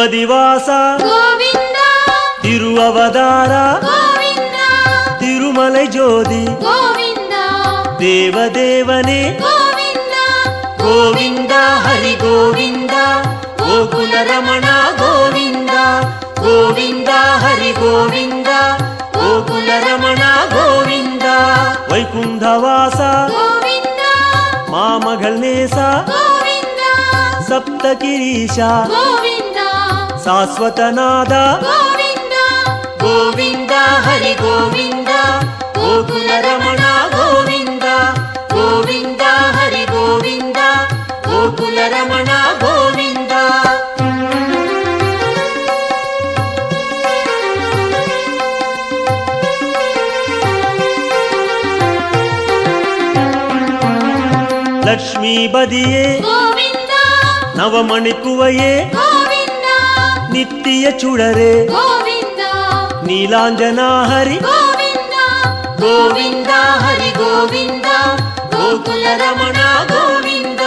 ತಿರುಪದಿವಾಸ ಗೋವಿಂದ ತಿರುವವತಾರ ಗೋವಿಂದ ತಿರುಮಲೈ ಜ್ಯೋತಿ ಗೋವಿಂದ ದೇವದೇವನೇ ಗೋವಿಂದ ಗೋವಿಂದ ಹರಿ ಗೋವಿಂದ ಗೋಕುಲ ರಮಣ ಗೋವಿಂದ ಗೋವಿಂದ ಹರಿ ಗೋವಿಂದ ಗೋಕುಲ ರಮಣ ಗೋವಿಂದ ವೈಕುಂಠವಾಸ ಗೋವಿಂದ ಮಾಮಗಳ್ ನೇಸ ಗೋವಿಂದ ಸಪ್ತಗಿರೀಶ ಗೋವಿಂದ ಶಾಶ್ವತನಾದ ಗೋವಿಂದ ಗೋವಿಂದ ಹರಿ ಗೋವಿಂದ ಗೋಕುಲ ರಮಣ ಗೋವಿಂದ ಗೋವಿಂದ ಹರಿ ಗೋವಿಂದ ಗೋಕುಲ ರಮಣ ಗೋವಿಂದ ಲಕ್ಷ್ಮೀ ಬದಿಯೇ ಗೋವಿಂದ ನವಮಣಿಕುವಯೇ ಗೋವಿಂದ ನಿತ್ಯ ಚುಡರೆ ಗೋವಿಂದ ನೀಲಾಂಜನಾ ಹರಿ ಗೋವಿಂದ ಗೋವಿಂದ ಹರಿ ಗೋವಿಂದ ಗೋಕುಲ ರಮಣ ಗೋವಿಂದ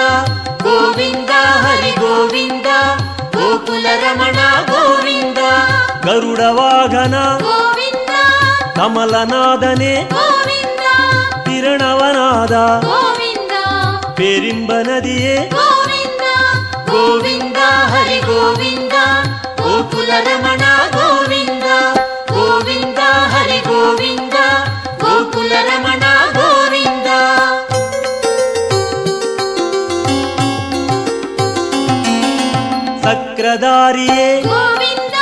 ಗೋವಿಂದ ಹರಿ ಗೋವಿಂದ ಗೋಕುಲ ರಮಣ ಗೋವಿಂದ ಗರುಡ ವಾಹನ ಗೋವಿಂದ ಕಮಲನಾದನೆ ಗೋವಿಂದ ಕಿರಣವನಾದ ಗೋವಿಂದ ಪೇರಿಂಬ ನದಿಯೇ ಗೋವಿಂದ ಗೋವಿಂದ ಹರಿ ಗೋವಿಂದ ಗೋಕುಲ ರಮಣ ಗೋವಿಂದ ಗೋವಿಂದ ಹರಿ ಗೋವಿಂದ ಗೋಕುಲ ರಮಣ ಗೋವಿಂದ ಸಕ್ರಧಾರಿಯೇ ಗೋವಿಂದ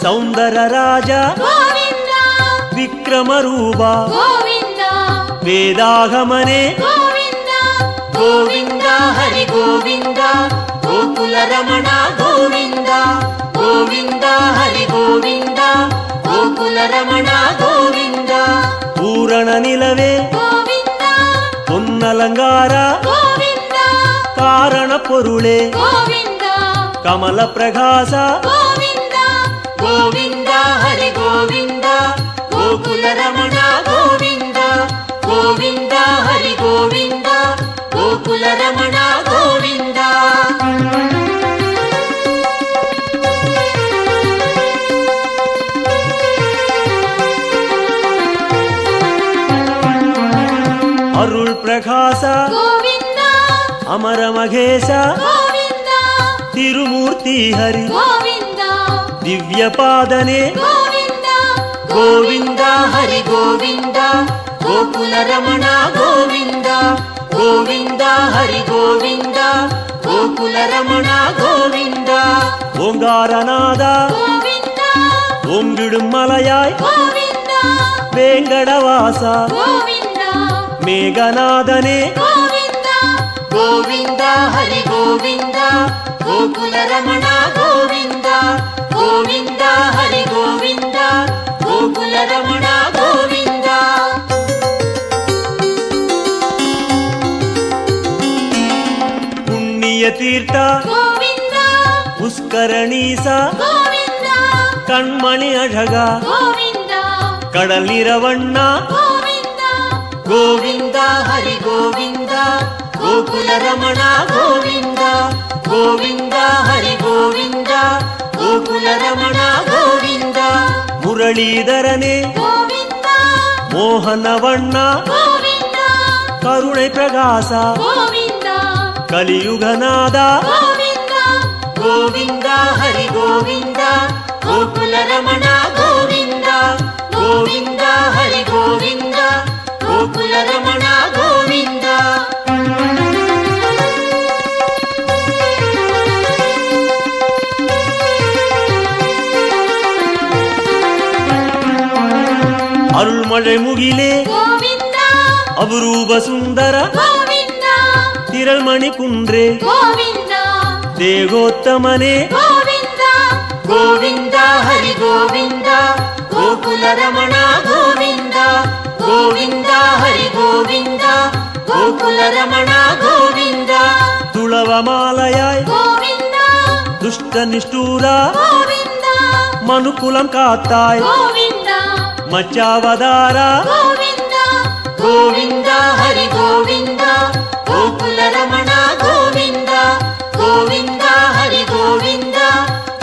ಸೌಂದರ ರಾಜ ಗೋವಿಂದ ವಿಕ್ರಮ ರೂಪ ಗೋವಿಂದ ವೇದಾಗಮನೆ ಗೋವಿಂದ ಗೋವಿಂದ ಹರಿ ಗೋವಿಂದ ಗೋಕುಲ ರಮಣ ಗೋವಿಂದ ಗೋವಿಂದ ಹರಿ ಗೋವಿಂದ ಗೋಕುಲ ರಮಣ ಗೋವಿಂದ ಪೂರಣ ನಿಲವೇ ಗೋವಿಂದ ಹೊನ್ನಲಂಗಾರ ಗೋವಿಂದ ಕಾರಣ ಪೊರುಳೆ ಗೋವಿಂದ ಕಮಲ ಪ್ರಕಾಶ ಗೋವಿಂದ ಗೋವಿಂದ ಹರಿ ಗೋವಿಂದ ಗೋಕುಲ ರಮಣ ಗೋವಿಂದ ಗೋವಿಂದ ಹರಿ ಗೋವಿಂದ ಗೋಕುಲ ರಮಣ ಗೋವಿಂದ ಅರುಳ್ ಪ್ರಕಾಶ ಗೋವಿಂದ ಅಮರ ಮಹೇಶ ಗೋವಿಂದ ತಿರುಮೂರ್ತಿ ಹರಿ ಗೋವಿಂದ ದಿವ್ಯ ಪಾದನೆ ಗೋವಿಂದ ಗೋವಿಂದ ಹರಿ ಗೋವಿಂದ ಗೋಕುಲ ರಮಣ ಗೋವಿಂದ ಗೋವಿಂದ ಹರಿ ಗೋವಿಂದ ಗೋಕುಲ ರಮಣ ಗೋವಿಂದ ಓಂಗಾರನಾದ ಗೋವಿಂದ ಓಂಗಿಡುಂ ಮಲಯಾಯ್ ಗೋವಿಂದ ವೇಂಗಡವಾಸ ಗೋವಿಂದ ಮೇಘನಾದನೆ ಗೋವಿಂದ ಗೋವಿಂದ ಹರಿ ಗೋವಿಂದ ಗೋಕುಲ ರಮಣ ಗೋವಿಂದ ಗೋವಿಂದ ಹರಿ ಗೋವಿಂದ ಗೋಕುಲ ರಮಣ ಗೋವಿಂದ ಪುಣ್ಯ ತೀರ್ಥ ಗೋವಿಂದ ಪುಷ್ಕರಣೀಸ ಗೋವಿಂದ ಕಣ್ಮಣಿ ಅಢಗ ಗೋವಿಂದ ಕಡಲಿರವಣ್ಣ ಗೋವಿಂದ ಗೋವಿಂದ ಹರಿ ಗೋವಿಂದ ಗೋಕುಲ ರಮಣ ಗೋವಿಂದ ಗೋವಿಂದ ಹರಿ ಗೋವಿಂದ ಗೋಕುಲ ರಮಣ ಗೋವಿಂದ ಮುರಳೀಧರನೇ ಗೋವಿಂದ ಮೋಹನವಣ್ಣ ಗೋವಿಂದ ಕರುಣೈ ಪ್ರಕಾಶ ಗೋವಿಂದ ಕಲಿಯುಗನಾದ ಗೋವಿಂದ ಗೋವಿಂದ ಹರಿ ಗೋವಿಂದ ಗೋಕುಲ ರಮಣ ಗೋವಿಂದ ಗೋವಿಂದ ಹರಿ ಗೋವಿಂದ ಗೋಕುಲ ರಮಣ ಗೋವಿಂದ ಅರುಳ್ಮಳೆ ಮುಗಿಲೆ ಗೋವಿಂದ ಅಪರೂಪ ಸುಂದರ ಗೋವಿಂದ ತಿರಳ್ಮಣಿ ಕುಂಡ್ರೆ ಗೋವಿಂದ ದೇಗೋತ್ತಮನೆ ಗೋವಿಂದ ಗೋವಿಂದ ಹರಿ ಗೋವಿಂದ ಗೋಕುಲ ರಮಣ ಗೋವಿಂದ ಗೋವಿಂದ ಹರಿ ಗೋವಿಂದ ಗೋಕುಲ ರಮಣ ಗೋವಿಂದ ತುಳವ ಮಾಲಯಾಯ್ ಗೋವಿಂದ ದುಷ್ಟ ನಿಷ್ಠೂರ ಗೋವಿಂದ ಮನುಕುಲಂ ಕಾತ್ತಾಯ್ ಗೋವಿಂದ ಮಚ್ಚಾವದಾರ ಗೋವಿಂದ ಗೋವಿಂದ ಹರಿ ಗೋವಿಂದ ಗೋಕುಲ ರಮಣ ಗೋವಿಂದ ಗೋವಿಂದ ಹರಿ ಗೋವಿಂದ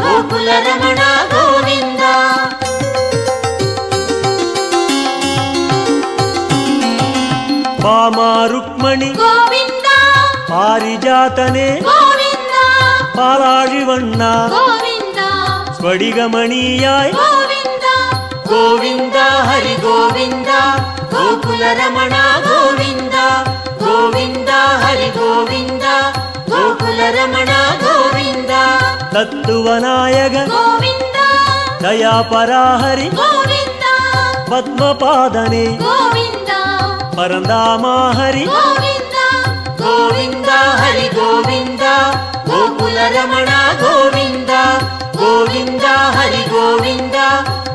ಗೋಕುಲ ಗೋಕುಲ ರಮಣ ಗೋವಿಂದ. ಭಾಮ ರುಕ್ಮಣಿ ಗೋವಿಂದ ಪಾರಿಜಾತನೆ ಗೋವಿಂದ ಪಾಲಾழிವಣ್ಣ ಗೋವಿಂದ ಸ್ಫಟಿಕಮಣಿಯಾಯ್ ಗೋವಿಂದ. ಗೋವಿಂದ ಹರಿ ಗೋವಿಂದ ಗೋಕುಲ ರಮಣ ಗೋವಿಂದ. ಗೋವಿಂದ ಹರಿ ಗೋವಿಂದ ಗೋಕುಲ ರಮಣ ಗೋವಿಂದ. ತತ್ವನಾಯಕ ಗೋವಿಂದ ದಯಾಪರಾಹರಿ ಗೋವಿಂದ ಪದ್ಮಪಾದನೆ ಗೋವಿಂದ ಪರಂದಾಮಹರಿ. ಗೋವಿಂದ. ಗೋವಿಂದ ಹರಿ ಗೋವಿಂದ ಗೋಕುಲ ರಮಣ ಗೋವಿಂದ. ಗೋವಿಂದ ಹರಿ ಗೋವಿಂದ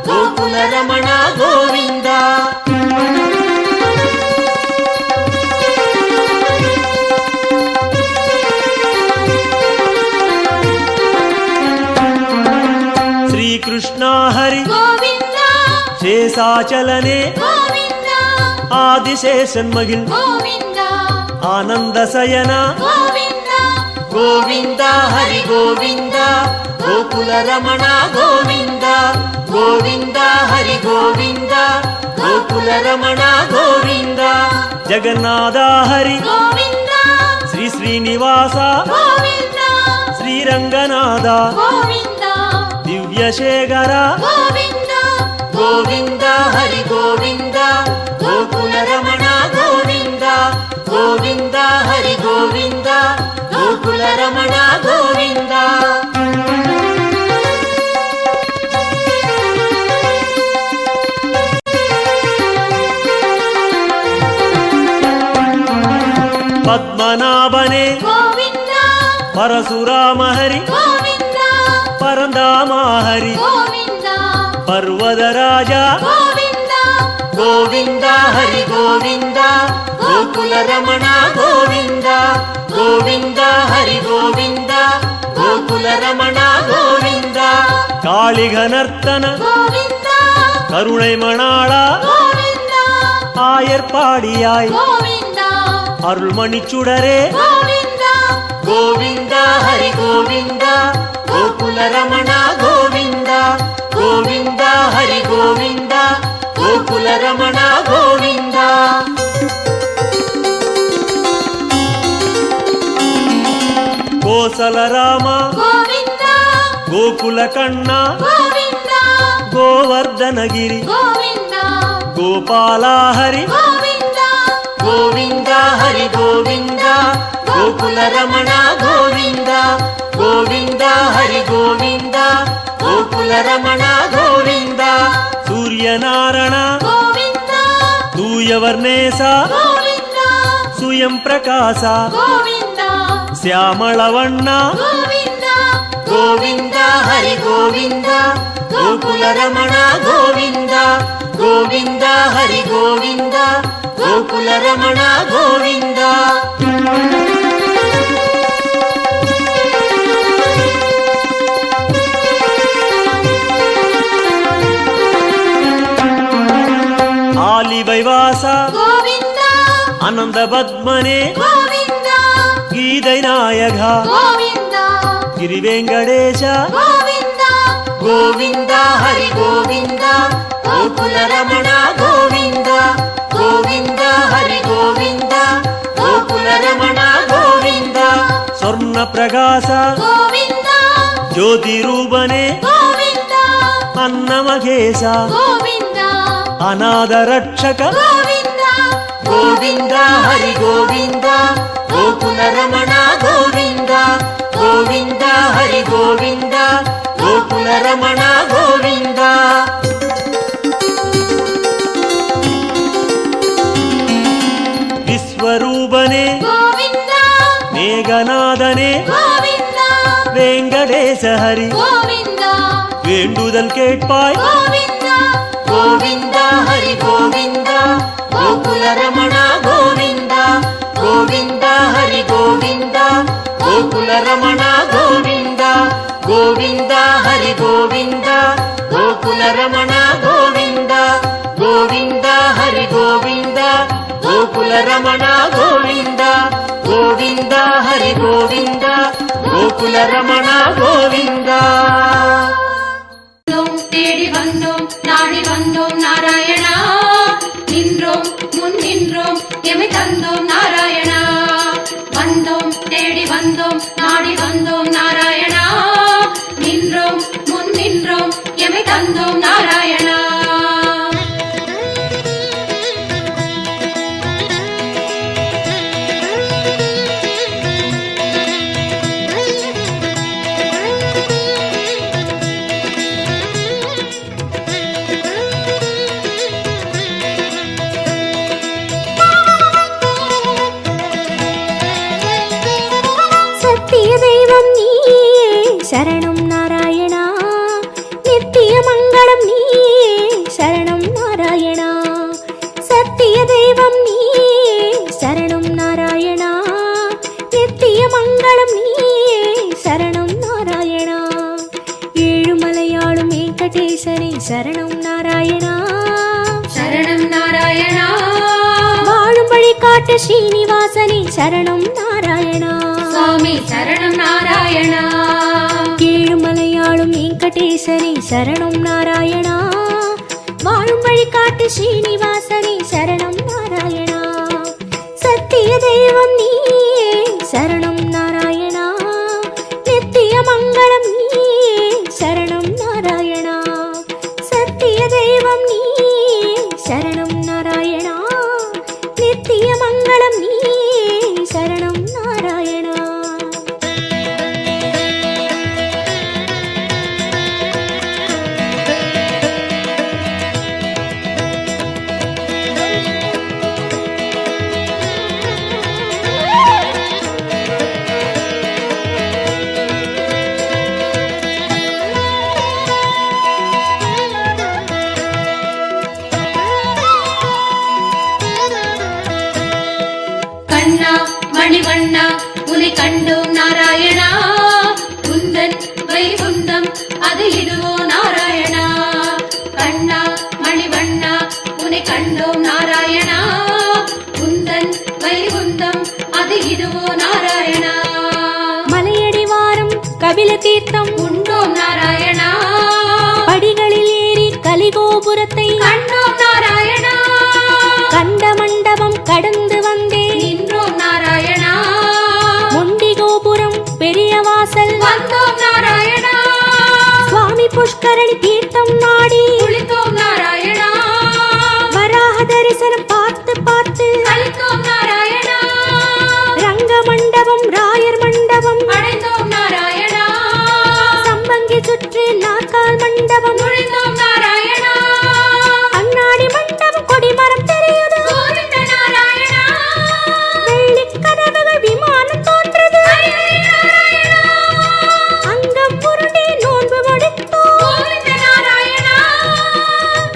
ಗೋಕುಲ ರಮಣ ಗೋವಿಂದ. ಶ್ರೀಕೃಷ್ಣ ಹರಿ ಗೋವಿಂದ ಶೇಷಾಚಲನೆ ಗೋವಿಂದ ಆದಿಶೇಷನ್ಮಗಿಲ್ ಗೋವಿಂದ ಆನಂದ ಸಯನ. ಗೋವಿಂದ. ಗೋವಿಂದ ಹರಿ ಗೋವಿಂದ ಗೋಕುಲ ರಮಣ ಗೋವಿಂದ. ಗೋವಿಂದ ಹರಿ ಗೋವಿಂದ ಗೋಕುಲ ರಮಣ ಗೋವಿಂದ. ಜಗನ್ನಾಥ ಹರಿ ಗೋವಿಂದ ಶ್ರೀ ಶ್ರೀನಿವಾಸ ಗೋವಿಂದ ಶ್ರೀರಂಗನಾಥ ಗೋವಿಂದ ದಿವ್ಯಶೇಖರ. ಗೋವಿಂದ. ಗೋವಿಂದ ಹರಿ ಗೋವಿಂದ ಗೋಕುಲ ರಮಣ ಗೋವಿಂದ. ಗೋವಿಂದ ಹರಿ ಗೋವಿಂದ ಗೋಕುಲ ರಮಣ ಗೋವಿಂದ. ಪದ್ಮನಾಭನೆ ಗೋವಿಂದ ಪರಶುರಾಮ ಹರಿ ಗೋವಿಂದ ಪರಂದಾಮ ಹರಿ ಗೋವಿಂದ ಪರ್ವತ ರಾಜ. ಗೋವಿಂದ. ಗೋವಿಂದ ಹರಿ ಗೋವಿಂದ ಗೋಕುಲ ರಮಣ ಗೋವಿಂದ. ಗೋವಿಂದ ಹರಿ ಗೋವಿಂದ ಗೋಕುಲ ರಮಣ ಗೋವಿಂದ. ಕಾಳಿಘನರ್ತನ ಗೋವಿಂದ கருணை மணாளா ಗೋವಿಂದ. ஆயர்பாடியாய் ಗೋವಿಂದ அருள்மணி சுடரே. ಗೋವಿಂದ. கோவிந்த ಹರಿ ಗೋವಿಂದ ಗೋಕುಲ ರಮಣ ಗೋವಿಂದ. ಗೋವಿಂದ ಹರಿ ಗೋವಿಂದ ಗೋಕುಲ ರಮಣ ಗೋವಿಂದ. கோசல ராம ಗೋವಿಂದ கோகுல கண்ணா ಗೋವಿಂದ. கோவர்தனகிரி ಗೋವಿಂದ கோபாலா ஹரி. ಗೋವಿಂದ. கோவிந்த ஹரி கோவிந்த ಗೋಕುಲ ರಮಣ ಗೋವಿಂದ. ಗೋವಿಂದ ಹರಿ ಗೋವಿಂದ ಗೋಕುಲ ರಮಣ ಗೋವಿಂದ. சூரியநாரண ಗೋವಿಂದ தூயவர்ணேச ಗೋವಿಂದ. சுயம் பிரகாச ಗೋವಿಂದ ಶ್ಯಾಮಳವಣ್ಣ. ಗೋವಿಂದ. ಗೋವಿಂದ ಹರಿ ಗೋವಿಂದ ಗೋಕುಲ ರಮಣ ಗೋವಿಂದ. ಗೋವಿಂದ ಹರಿ ಗೋವಿಂದ ಗೋಕುಲ ರಮಣ ಗೋವಿಂದ. ஆலிவைவாச ಗೋವಿಂದ அனந்த பத்மனே ಗೋವಿಂದ. கீதை நாயக ಗೋವಿಂದ ಗಿರಿವೆಂಕಟೇಶ. ಗೋವಿಂದ. ಗೋವಿಂದ ಹರಿ ಗೋವಿಂದ ಗೋಕುಲ ರಮಣ ಗೋವಿಂದ. ಗೋವಿಂದ ಹರಿ ಗೋವಿಂದ ಗೋಕುಲ ರಮಣ ಗೋವಿಂದ. ಸ್ವರ್ಣ ಪ್ರಕಾಶ ಗೋವಿಂದ ಜ್ಯೋತಿ ರೂಪನೆ ಗೋವಿಂದ. ಅನ್ನಮಘೇಶ ಗೋವಿಂದ ಅನಾಥ ರಕ್ಷಕ. ಗೋವಿಂದ. ಗೋವಿಂದ ಹರಿ ಗೋವಿಂದ ಗೋಕುಲ ರಮಣ ಗೋವಿಂದ. ಗೋವಿಂದ ಹರಿ ಗೋವಿಂದ ಗೋಕುಲ ರಮಣ ಗೋವಿಂದ. ವಿಶ್ವರೂಪನೆ ಗೋವಿಂದ மேகநாதனே ಗೋವಿಂದ. வெங்கடேச ஹரி. ಗೋವಿಂದ வேண்டுதல் கேட்பாய். ಗೋವಿಂದ. ಗೋವಿಂದ ಹರಿ ಗೋವಿಂದ ಗೋಕುಲ ರಮಣ ಗೋವಿಂದ. ಗೋವಿಂದ ಹರಿ ಗೋವಿಂದ ಗೋಕುಲ ರಮಣ ಗೋವಿಂದ. ಗೋವಿಂದ ಹರಿ ಗೋವಿಂದ ಗೋಕುಲ ರಮಣ ಗೋವಿಂದ. ಗೋವಿಂದ ಹರಿ ಗೋವಿಂದ ಗೋಕುಲ ರಮಣ ಗೋವಿಂದ. ಗೋವಿಂದ ಹರಿ ಗೋವಿಂದ ಗೋಕುಲ ರಮಣ ಗೋವಿಂದ. வந்தோம் தேடி வந்தோம் நாடி வந்தோம் நாராயணா, நின்றோம் முன் நின்றோம் எமை தந்தோம் நாராயணா. வந்தோம் தேடி வந்தோம் நாடி வந்தோம் நாராயணா, நின்றோம் முன் நின்றோம் எமை தந்தோம் நாராயணா. சத்திய தெய்வம் நீயே சரணம் நாராயணா, நித்திய மங்களம் நீயே சரணம் நாராயணா. சத்திய தெய்வம் நீயே சரணம் நாராயணா, நித்திய மங்களம் நீயே சரணம் நாராயணா. ஏழுமலையாளும் வெங்கடேசனே சரணம் நாராயணா, சரணம் நாராயணா. வாழும் வழி காட்டு ஸ்ரீனிவாசனே சரணம் நாராயணா, சுவாமி சரணம் நாராயணா. ஏழுமலையாளும் வெங்கடேசனே சரணம் நாராயணா, வாழும் வழி காட்டு ஸ்ரீனிவாசனே சரணம் நாராயணா. சத்திய தெய்வம் நீயே சரணம் நாராயணா, நித்திய மங்களம் நீயே சரணம் நாராயணா. சத்திய தெய்வம் நீயே சரணம் நாராயணா, நித்திய மங்களம் நீயே சரணம் நாராயணா. கண்ணா மணிவண்ணா உனை கண்டோம் நாராயணா, உந்தன் வைகுந்தம் அது இதுவோ நாராயணா. கண்ணா மணிவண்ணா உனை கண்டோம் நாராயணா, உந்தன் வைகுந்தம் அது இதுவோ நாராயணா. மலையடிவாரம் கபில தீர்த்தம் உண்டோம் நாராயணா, படிகளில் ஏறி கலிகோபுரத்தை கண்டோம் நாராயணா. கண்ட மண்டபம் கடந்து வந்தேன், நின்றோம் நாராயணா, முண்டி கோபுரம் பெரிய வாசல் வந்தோம் நாராயணா. சுவாமி புஷ்கரணி தீர்த்தம் நாடி குளித்தோம் நாராயணா, வராக தரிசனம் பார்த்து பார்த்து கழித்தோம் நாராயணா. ரங்க மண்டபம் ராயர் மண்டபம் அடைந்தோம் நாராயணா, சம்பங்கி சுற்று நாற்கால் மண்டபம் நுழைந்தோம் நாராயணா. அண்ணாடி மண்டபம் கொடிமரம் தெரியுது, கோவிந்த நாராயணா, வெள்ளிக் கதவுகள் விமானம் தோன்றது, ஹரி ஹரி நாராயணா. அங்கம் புரண்டி நோன்பு முடித்தோம், கோவிந்த நாராயணா,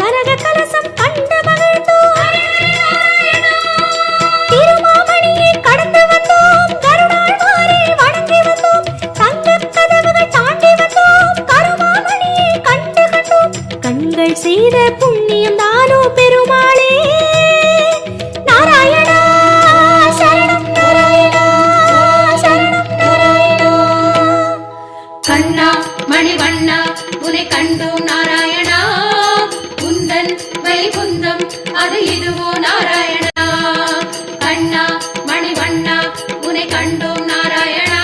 கனக கலசம் கண்டு மகிழ்ந்தோம், ஹரி ஹரி நாராயணா. திருமாமணியை கடந்து வந்தோம், கருடாழ்வாரை வணங்கி வந்தோம், தங்கக் கதவுகள் தாண்டி வந்தோம், கருமாமணியை கண்டு கண்டோம். கண்கள் செய்த புண்ணியம் தானோ பெருமாளே நாராயணா, சரணம் நாராயணா, சரணம் நாராயணா. கண்ணா மணிவண்ணா உனை கண்டோம் நாராயணா, உந்தன் வைகுந்தம் அது இதுவோ நாராயணா. கண்ணா மணிவண்ணா உனை கண்டோம் நாராயணா,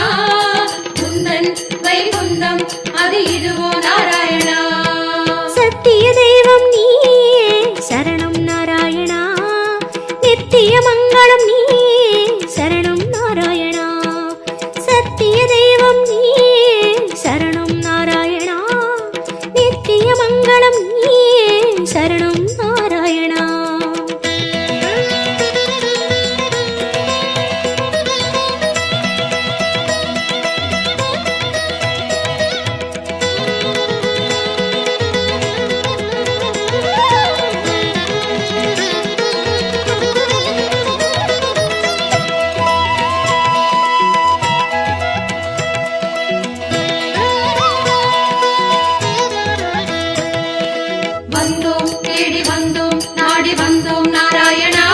உந்தன் வைகுந்தம் அது இதுவோ நாராயணா. சத்திய தெய்வம் நீயே சரணம் நாராயணா, நித்திய மங்களம் நீயே சரணம் நாராயணா. சத்திய தெய்வம் நீயே சரணம் நாராயணா, நித்திய மங்களம் நீயே சரணம் நாராயணா. வந்தோம் தேடி வந்தோம் நாடி வந்தோம் நாராயணா,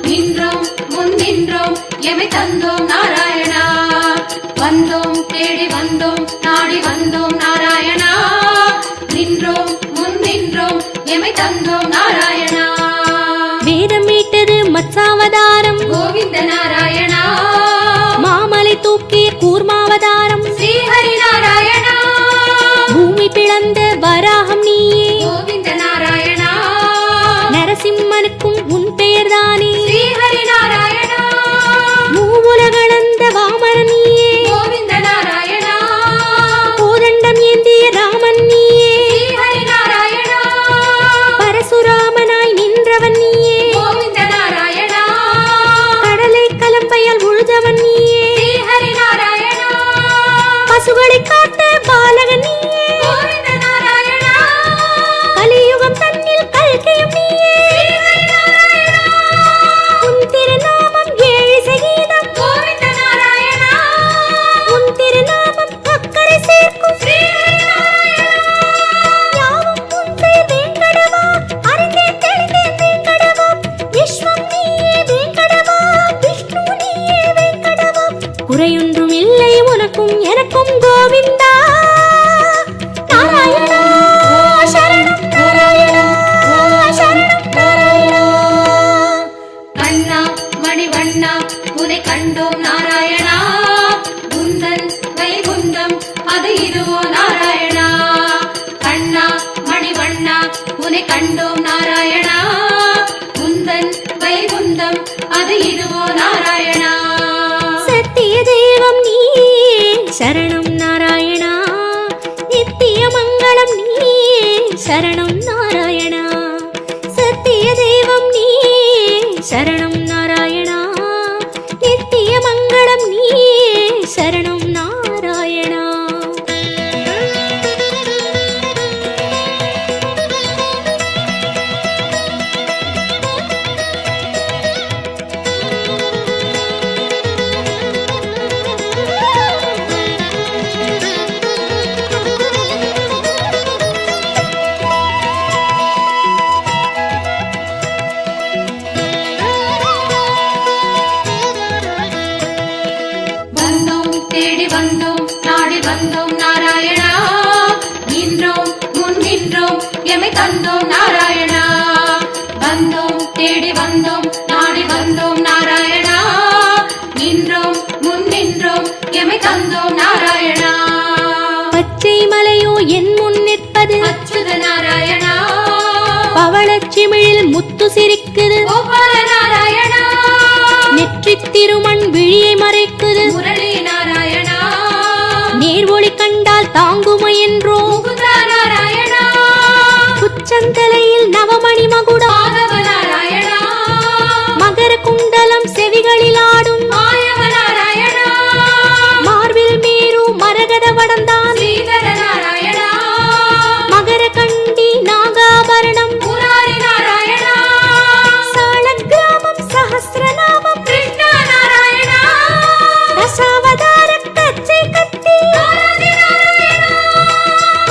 நின்றோம் முன் நின்றோம் எமை தந்தோம் நாராயணா. வந்தோம் தேடி வந்தோம் நாடி வந்தோம் நாராயணா, நின்றோம் உன்னை கண்டோம் நாராயணா உந்தன் வைகுந்தம் அது இதுவோ நாராயணா சத்திய தெய்வம் நீயே சரணம் நாராயணா நித்திய மங்களம் நீயே சரணம் நாராயணா சத்திய தெய்வம் நீயே சரணம் நாராயணா நித்திய மங்களம் நீயே சரணம் நாராயணா வந்தோம் தேடி வந்தோம் நாடி வந்தோம் நாராயணா நின்றோம் முன் நின்றோம் எமை தந்தோம் நாராயணா வந்தோம் தேடி வந்தோம் நாடி வந்தோம் நாராயணா நின்றோம் முன் நின்றோம் எமை தந்தோம் நாராயணா பச்சை மலையோ என் முன் நிற்பது அச்சுத நாராயணா பவளச்சிமிழில் முத்து சிரிக்குது கோபால நாராயணா நெற்றித் திருமண் விழியை மறைக்குது முரளி நாராயணா நேர்வொளி கண்டால் தாங்குமை என்றோ முகுந்தா நாராயணா உச்சந்தலையில் நவமணி மகுடம் மாதவ நாராயணா மகர குண்டலம் செவிகளில் ஆடும் மாயவ நாராயணா மார்பில் மேரு மரகத வடந்தான் ஸ்ரீதர நாராயணா மகர கண்டி நாகாபரணம் முராரி நாராயணா சாலக்கிராமம் சஹஸ்ரநாமம் கிருஷ்ண நாராயணா தசாவதார கச்சை கட்டி ஆதி நாராயணா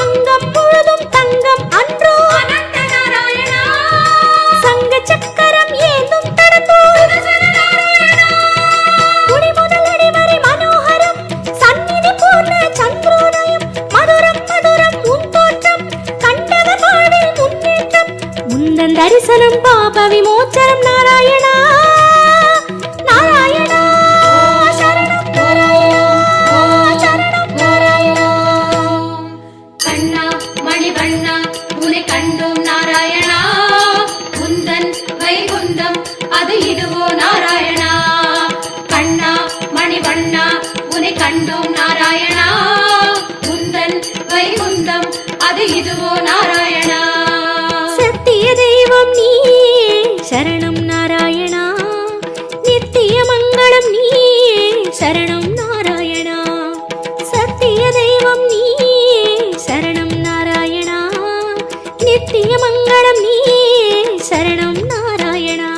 அங்கம் முழுதும் தங்கம் அன்றோ அனந்த நாராயணா சங்க சக்கரம் ஏந்தும் தடந்தோ சுதர்சன நாராயணா முடி முதல் அடி வரை மனோகரம் சந்நிதி பூர்ண சந்திரோதயம் மதுரம் மதுரம் உன் தோற்றம் கண்டவர் வாழ்வில் முன்னேற்றம் முந்தன் தரிசனம் பாப விமோச்சனம் நாராயணா நாராயணா சரணம் சரணம் கண்ணா மணிவண்ணா உன்னை கண்டோம் நாராயணா உந்தன் வைகுந்தம் அது இதுவோ நாராயணா கண்ணா மணிவண்ணா உன்னை கண்டோம் நாராயணா உந்தன் வைகுந்தம் அது இதுவோ நாராயணா சத்திய தெய்வம் நீயே சரணம் நாராயணா நித்திய மங்களம் நீயே சரணம் நாராயணா சத்திய தெய்வம் நீயே சரணம் நாராயணா நித்திய மங்களம் நீயே சரணம் நாராயணா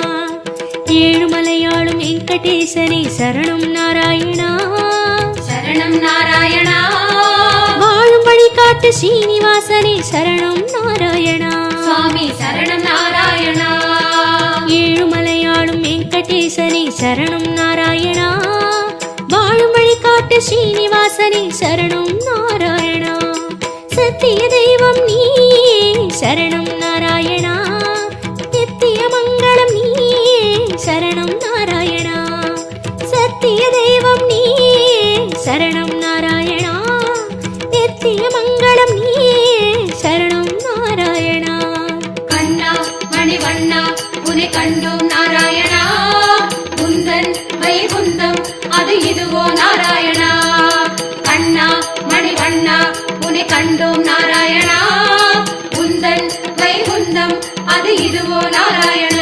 ஏழுமலையாளும் வெங்கடேசனே சரணம் நாராயணா சரணம் நாராயணா வாழும் வழிகாட்டு ஸ்ரீனிவாசனே சரணம் நாராயணா சுவாமி சரணம் நாராயணா ஏழுமலையாளும் வெங்கடேசனே சரணம் நாராயணா வாழும் வழிகாட்டு ஸ்ரீனிவாசனே சரணம் நாராயணா சத்திய தெய்வம் நீயே சரணம் நாராயணா நித்திய மங்களம் நீயே சரணம் நாராயணா சத்திய தெய்வம் நீயே சரணம் நாராயணா நித்திய மங்களம் நீயே சரணம் நாராயணா கண்ணா மணிவண்ணா உன்னை கண்டோம் நாராயணா உந்தன் வைகுந்தம் அது இதுவோ நாராயணா கண்ணா மணிவண்ணா உன்னை கண்டோம் நாராயணா உந்தன் வைகுந்தம் அது இதுவோ நாராயணா